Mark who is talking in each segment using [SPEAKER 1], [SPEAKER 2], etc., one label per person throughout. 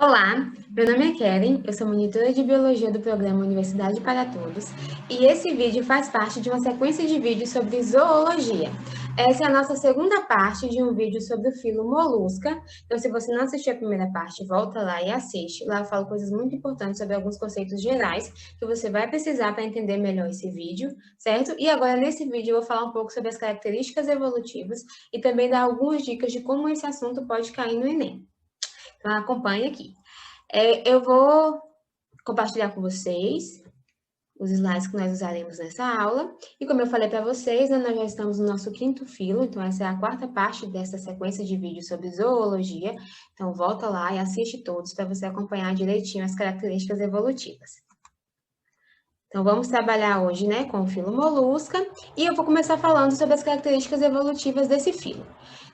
[SPEAKER 1] Olá, meu nome é Keren, eu sou monitora de Biologia do programa Universidade para Todos e esse vídeo faz parte de uma sequência de vídeos sobre zoologia. Essa é a nossa segunda parte de um vídeo sobre o filo Molusca, então se você não assistiu a primeira parte, volta lá e assiste. Lá eu falo coisas muito importantes sobre alguns conceitos gerais que você vai precisar para entender melhor esse vídeo, certo? E agora nesse vídeo eu vou falar um pouco sobre as características evolutivas e também dar algumas dicas de como esse assunto pode cair no Enem. Então, acompanhe aqui. Eu vou compartilhar com vocês os slides que nós usaremos nessa aula. E como eu falei para vocês, né, nós já estamos no nosso quinto filo, então essa é a quarta parte dessa sequência de vídeos sobre zoologia. Então, volta lá e assiste todos para você acompanhar direitinho as características evolutivas. Então, vamos trabalhar hoje, né, com o filo Molusca, e eu vou começar falando sobre as características evolutivas desse filo.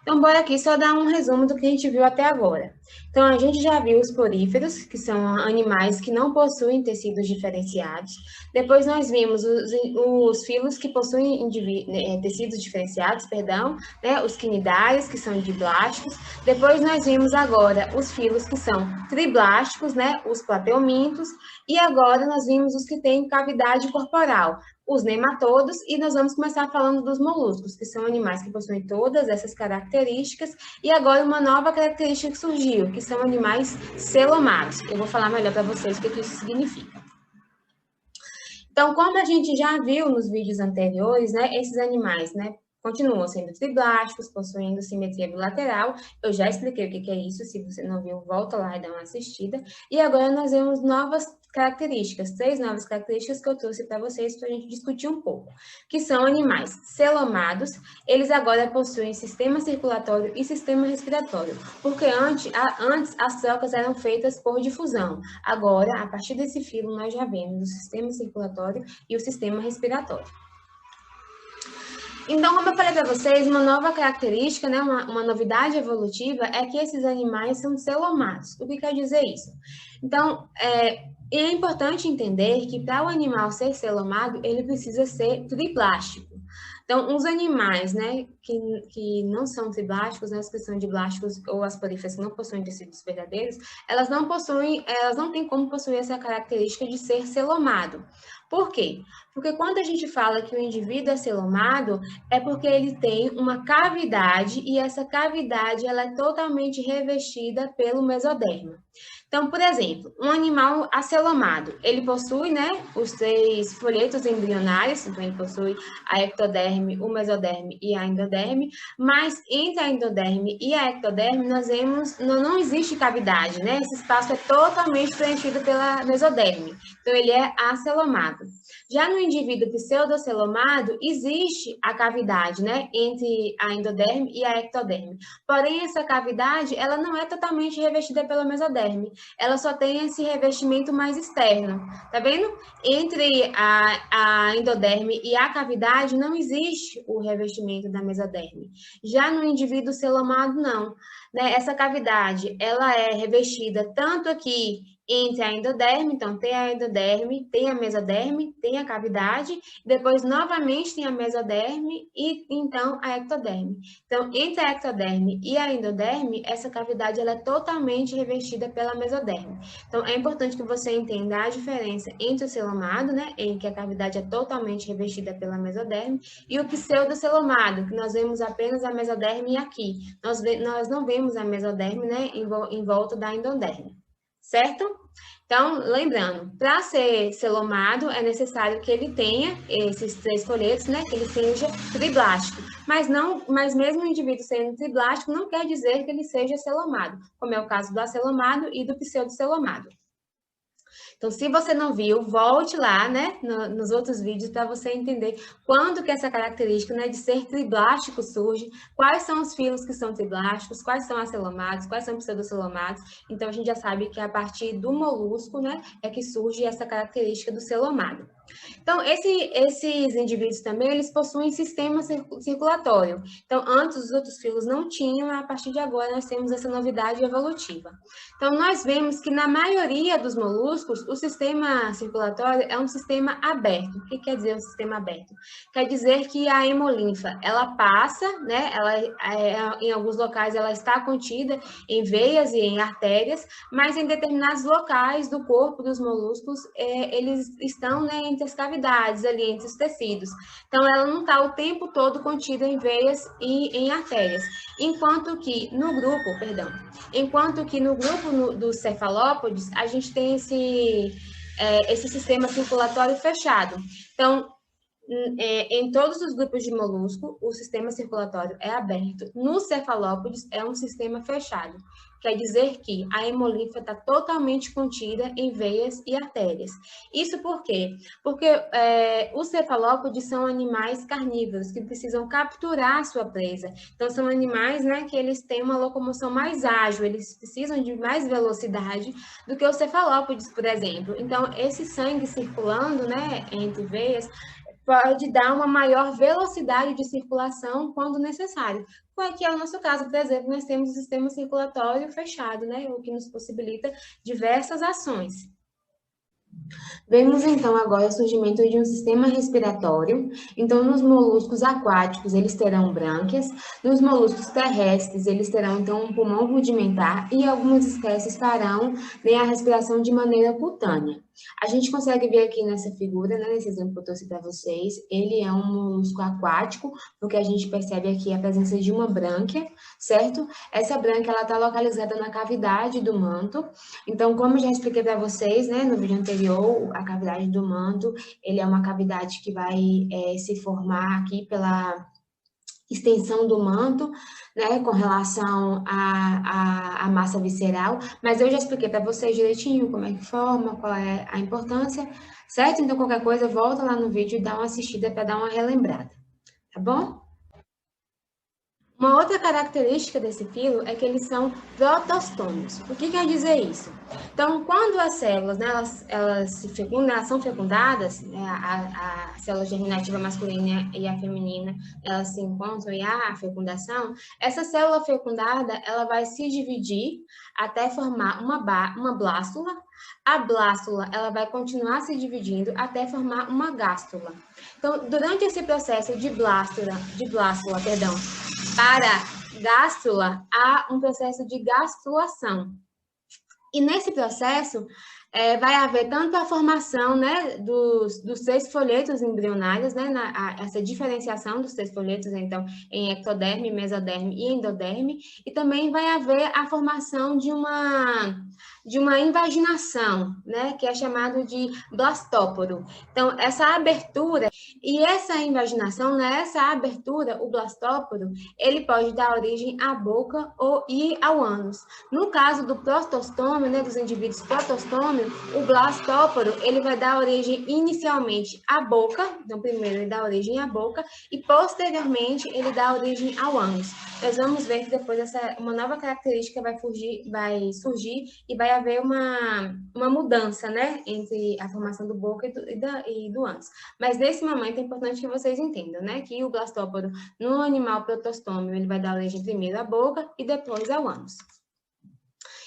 [SPEAKER 1] Então, bora aqui só dar um resumo do que a gente viu até agora. Então, a gente já viu os poríferos, que são animais que não possuem tecidos diferenciados. Depois, nós vimos os filos que possuem tecidos diferenciados, né, os quinidários, que são diblásticos. Depois, nós vimos agora os filos que são triblásticos, né, os plateumintos. E agora, nós vimos os que têm cavidade corporal, os nematodos, e nós vamos começar falando dos moluscos, que são animais que possuem todas essas características, e agora uma nova característica que surgiu, que são animais celomados. Eu vou falar melhor para vocês o que isso significa. Então, como a gente já viu nos vídeos anteriores, né, esses animais, né, continuam sendo triblásticos, possuindo simetria bilateral. Eu já expliquei o que é isso, se você não viu, volta lá e dá uma assistida. E agora nós vemos novas características, 3 novas características que eu trouxe para vocês para a gente discutir um pouco, que são animais celomados. Eles agora possuem sistema circulatório e sistema respiratório, porque antes as trocas eram feitas por difusão. Agora, a partir desse filo, nós já vemos o sistema circulatório e o sistema respiratório. Então, como eu falei para vocês, uma nova característica, né, uma novidade evolutiva é que esses animais são celomados. O que quer dizer isso? Então, é importante entender que para o animal ser celomado, ele precisa ser triblástico. Então, os animais, né, que não são triblásticos, né, os que são diblásticos ou as poríferas que não possuem tecidos verdadeiros, elas não têm como possuir essa característica de ser celomado. Por quê? Porque quando a gente fala que o indivíduo é celomado, é porque ele tem uma cavidade e essa cavidade ela é totalmente revestida pelo mesoderma. Então, por exemplo, um animal acelomado, ele possui, né, os 3 folhetos embrionários, então ele possui a ectoderme, o mesoderme e a endoderme, mas entre a endoderme e a ectoderme nós vemos, não existe cavidade, né, esse espaço é totalmente preenchido pela mesoderme, então ele é acelomado. Já no indivíduo pseudocelomado, existe a cavidade, né, entre a endoderme e a ectoderme, porém essa cavidade, ela não é totalmente revestida pelo mesoderme, ela só tem esse revestimento mais externo, tá vendo? Entre a endoderme e a cavidade não existe o revestimento da mesoderme. Já no indivíduo celomado, não, né? Essa cavidade, ela é revestida tanto aqui entre a endoderme, então tem a endoderme, tem a mesoderme, tem a cavidade, depois novamente tem a mesoderme e então a ectoderme. Então, entre a ectoderme e a endoderme, essa cavidade ela é totalmente revestida pela mesoderme. Então, é importante que você entenda a diferença entre o celomado, né, em que a cavidade é totalmente revestida pela mesoderme, e o pseudocelomado, que nós vemos apenas a mesoderme aqui. Nós não vemos a mesoderme, né, em volta da endoderme. Certo? Então, lembrando, para ser celomado, é necessário que ele tenha esses 3 folhetos, né? Que ele seja triblástico. Mas mesmo o indivíduo sendo triblástico, não quer dizer que ele seja celomado, como é o caso do acelomado e do pseudocelomado. Então, se você não viu, volte lá, né, nos outros vídeos para você entender quando que essa característica, né, de ser triblástico surge, quais são os filos que são triblásticos, quais são acelomados, quais são pseudocelomados. Então, a gente já sabe que a partir do molusco, né, é que surge essa característica do celomado. Então, esses indivíduos também, eles possuem sistema circulatório. Então, antes os outros filos não tinham, a partir de agora nós temos essa novidade evolutiva. Então, nós vemos que na maioria dos moluscos, o sistema circulatório é um sistema aberto. O que quer dizer um sistema aberto? Quer dizer que a hemolinfa, ela passa, né? Em alguns locais ela está contida em veias e em artérias, mas em determinados locais do corpo dos moluscos, eles estão, né, entre as cavidades ali, entre os tecidos. Então, ela não está o tempo todo contida em veias e em artérias. Enquanto que no grupo dos cefalópodes, a gente tem esse sistema circulatório fechado. Então, em todos os grupos de molusco, o sistema circulatório é aberto. No cefalópodes, é um sistema fechado. Quer dizer que a hemolinfa está totalmente contida em veias e artérias. Isso por quê? Porque os cefalópodes são animais carnívoros que precisam capturar a sua presa. Então, são animais, né, que eles têm uma locomoção mais ágil, eles precisam de mais velocidade do que os cefalópodes, por exemplo. Então, esse sangue circulando, né, entre veias, pode dar uma maior velocidade de circulação quando necessário. Que é o nosso caso, por exemplo, nós temos o sistema circulatório fechado, né? O que nos possibilita diversas ações. Vemos, então, agora o surgimento de um sistema respiratório. Então, nos moluscos aquáticos, eles terão brânquias. Nos moluscos terrestres, eles terão, então, um pulmão rudimentar. E algumas espécies farão, né, a respiração de maneira cutânea. A gente consegue ver aqui nessa figura, né, nesse exemplo que eu trouxe para vocês, ele é um molusco aquático, porque a gente percebe aqui a presença de uma brânquia, certo? Essa brânquia, ela está localizada na cavidade do manto. Então, como eu já expliquei para vocês, né, no vídeo anterior, a cavidade do manto, ele é uma cavidade que vai se formar aqui pela extensão do manto, né, com relação à massa visceral, mas eu já expliquei para vocês direitinho como é que forma, qual é a importância, certo? Então, qualquer coisa, volta lá no vídeo e dá uma assistida para dar uma relembrada, tá bom? Uma outra característica desse filo é que eles são protostômicos. O que quer dizer isso? Então, quando as células, né, elas se fecundam, elas são fecundadas, né, a célula germinativa masculina e a feminina, elas se encontram e há a fecundação, essa célula fecundada, ela vai se dividir até formar uma blástula. A blástula, ela vai continuar se dividindo até formar uma gástula. Então, durante esse processo de blástula, para gástula, há um processo de gastrulação. E nesse processo, vai haver tanto a formação, né, dos 3 folhetos embrionários, né, essa diferenciação dos 3 folhetos, então, em ectoderme, mesoderme e endoderme, e também vai haver a formação de uma invaginação, né, que é chamado de blastóporo. Então, essa abertura e essa invaginação, nessa abertura, o blastóporo, ele pode dar origem à boca e ao ânus. No caso do prostostômio, né, dos indivíduos prostostômio, o blastóporo, ele vai dar origem inicialmente à boca, então primeiro ele dá origem à boca e posteriormente ele dá origem ao ânus. Nós vamos ver que depois uma nova característica vai surgir e vai haver uma mudança, né, entre a formação do boca e do ânus. Mas nesse momento é importante que vocês entendam, né, que o blastóporo no animal protostômio, ele vai dar origem primeiro à boca e depois ao ânus.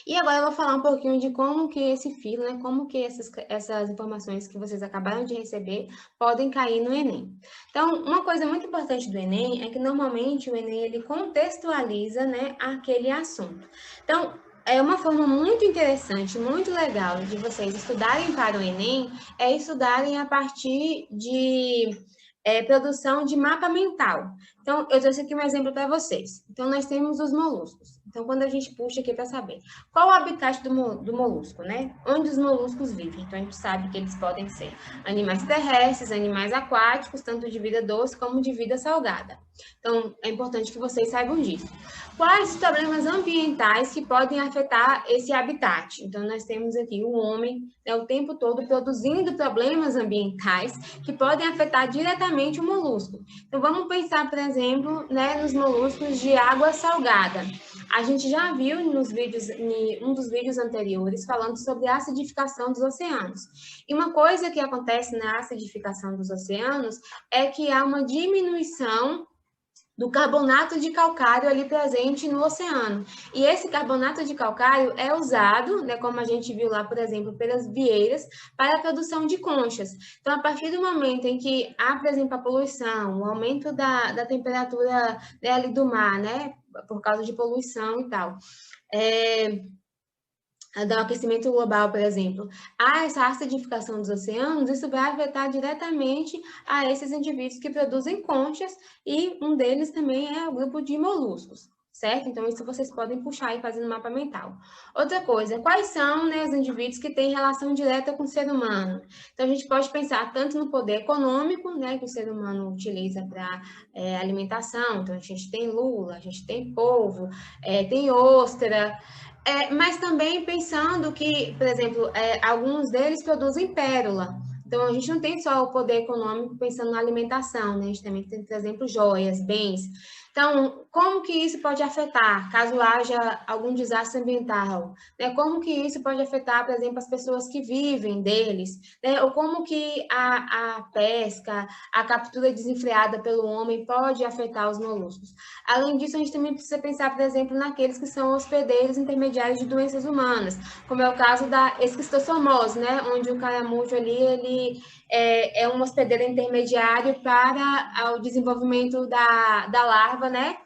[SPEAKER 1] E agora eu vou falar um pouquinho de como que esse filo, né, como que essas informações que vocês acabaram de receber podem cair no Enem. Então, uma coisa muito importante do Enem é que normalmente o Enem ele contextualiza, né, aquele assunto. Então, é uma forma muito interessante, muito legal de vocês estudarem para o Enem, é estudarem a partir de produção de mapa mental. Então, eu trouxe aqui um exemplo para vocês. Então, nós temos os moluscos. Então, quando a gente puxa aqui para saber qual o habitat do molusco, né? Onde os moluscos vivem. Então, a gente sabe que eles podem ser animais terrestres, animais aquáticos, tanto de vida doce como de vida salgada. Então, é importante que vocês saibam disso. Quais os problemas ambientais que podem afetar esse habitat? Então, nós temos aqui o homem, né, o tempo todo produzindo problemas ambientais que podem afetar diretamente o molusco. Então, vamos pensar, por exemplo, exemplo, né, nos moluscos de água salgada. A gente já viu em um dos vídeos anteriores falando sobre a acidificação dos oceanos. E uma coisa que acontece na acidificação dos oceanos é que há uma diminuição do carbonato de calcário ali presente no oceano. E esse carbonato de calcário é usado, né, como a gente viu lá, por exemplo, pelas vieiras, para a produção de conchas. Então, a partir do momento em que há, por exemplo, a poluição, o aumento da temperatura, né, ali do mar, né, por causa de poluição e tal, do aquecimento global, por exemplo, há essa acidificação dos oceanos, isso vai afetar diretamente a esses indivíduos que produzem conchas, e um deles também é o grupo de moluscos, certo? Então, isso vocês podem puxar e fazer no mapa mental. Outra coisa, quais são, né, os indivíduos que têm relação direta com o ser humano? Então, a gente pode pensar tanto no poder econômico, né, que o ser humano utiliza para alimentação. Então, a gente tem lula, a gente tem polvo, tem ostra, mas também pensando que, por exemplo, alguns deles produzem pérola. Então, a gente não tem só o poder econômico pensando na alimentação, né? A gente também tem, por exemplo, joias, bens. Então, como que isso pode afetar, caso haja algum desastre ambiental? Né? Como que isso pode afetar, por exemplo, as pessoas que vivem deles? Né? Ou como que a pesca, a captura desenfreada pelo homem pode afetar os moluscos? Além disso, a gente também precisa pensar, por exemplo, naqueles que são hospedeiros intermediários de doenças humanas, como é o caso da esquistossomose, né? Onde o caramujo ali, ele é um hospedeiro intermediário para o desenvolvimento da larva, né,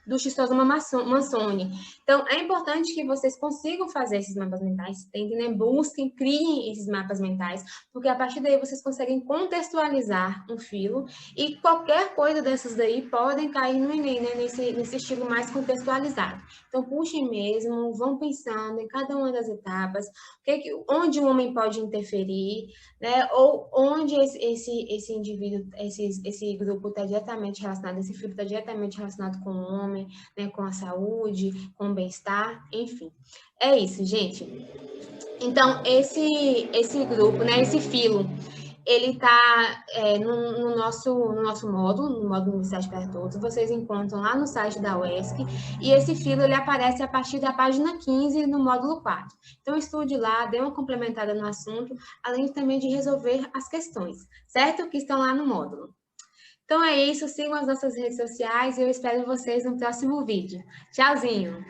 [SPEAKER 1] do Schistosoma mansoni. Então, é importante que vocês consigam fazer esses mapas mentais, tentem, né, busquem, criem esses mapas mentais, porque a partir daí vocês conseguem contextualizar um filo, e qualquer coisa dessas daí podem cair no Enem, né, nesse estilo mais contextualizado. Então, puxem mesmo, vão pensando em cada uma das etapas, onde o homem pode interferir, né, ou onde esse indivíduo, esse grupo está diretamente relacionado, esse filo está diretamente relacionado com o homem, né, com a saúde, com o bem-estar, enfim. É isso, gente. Então, esse grupo, né, esse filo, ele está no nosso módulo, no módulo Universidade para Todos. Vocês encontram lá no site da UESC, e esse filo ele aparece a partir da página 15 no módulo 4. Então, estude lá, dê uma complementada no assunto, além também de resolver as questões, certo? Que estão lá no módulo. Então é isso, sigam as nossas redes sociais e eu espero vocês no próximo vídeo. Tchauzinho!